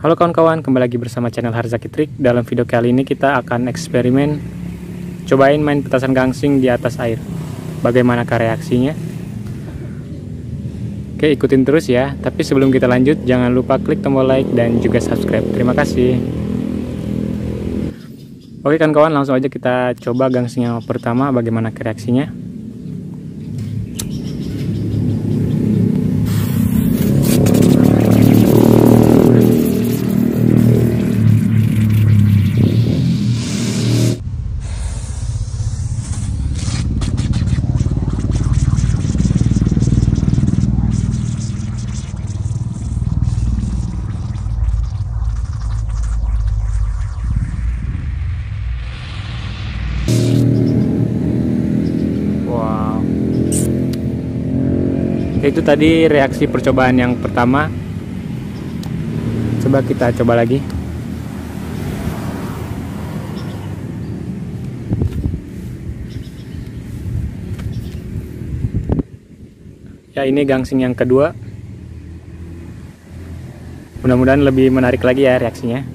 Halo kawan-kawan, kembali lagi bersama channel Harzaki Trik. Dalam video kali ini kita akan eksperimen cobain main petasan gangsing di atas air. Bagaimanakah reaksinya? Oke, ikutin terus ya. Tapi sebelum kita lanjut, jangan lupa klik tombol like dan juga subscribe. Terima kasih. Oke kawan-kawan, langsung aja kita coba gangsing yang pertama, bagaimana reaksinya. Itu tadi reaksi percobaan yang pertama. Coba kita coba lagi. Ya, ini gangsing yang kedua. Mudah-mudahan lebih menarik lagi ya reaksinya.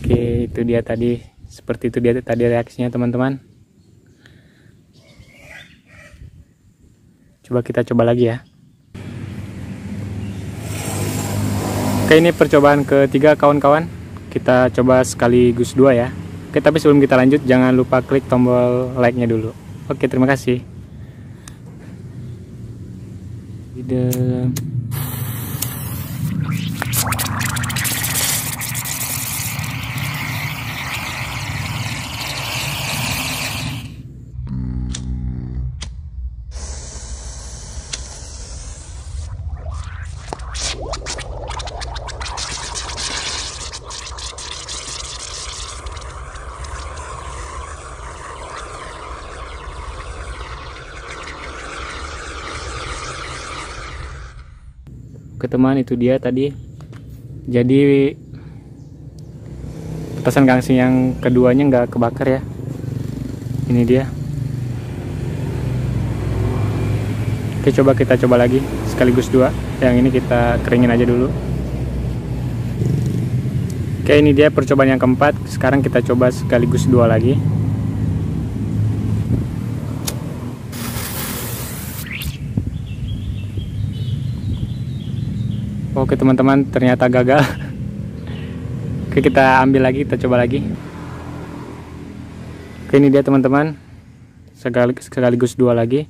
Oke, itu dia tadi, seperti itu dia tadi reaksinya teman-teman. Coba kita coba lagi ya. Oke, ini percobaan ketiga kawan-kawan. Kita coba sekaligus dua ya. Oke, tapi sebelum kita lanjut jangan lupa klik tombol like-nya dulu. Oke, terima kasih. Oke teman, itu dia tadi. Jadi petasan gangsing yang keduanya nggak kebakar ya. Ini dia. Oke, coba kita coba lagi sekaligus dua. Yang ini kita keringin aja dulu. Oke, ini dia percobaan yang keempat. Sekarang kita coba sekaligus dua lagi. Oke teman-teman, ternyata gagal. Oke, kita ambil lagi, kita coba lagi. Oke, ini dia teman-teman, sekaligus dua lagi.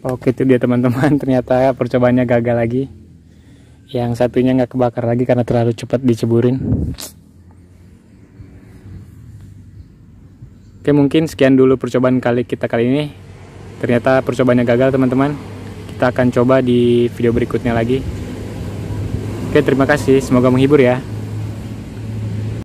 Oke, itu dia teman-teman, ternyata percobaannya gagal lagi. Yang satunya nggak kebakar lagi karena terlalu cepat diceburin. Oke, mungkin sekian dulu percobaan kita kali ini. Ternyata percobaannya gagal teman-teman. Kita akan coba di video berikutnya lagi. Oke, terima kasih, semoga menghibur ya.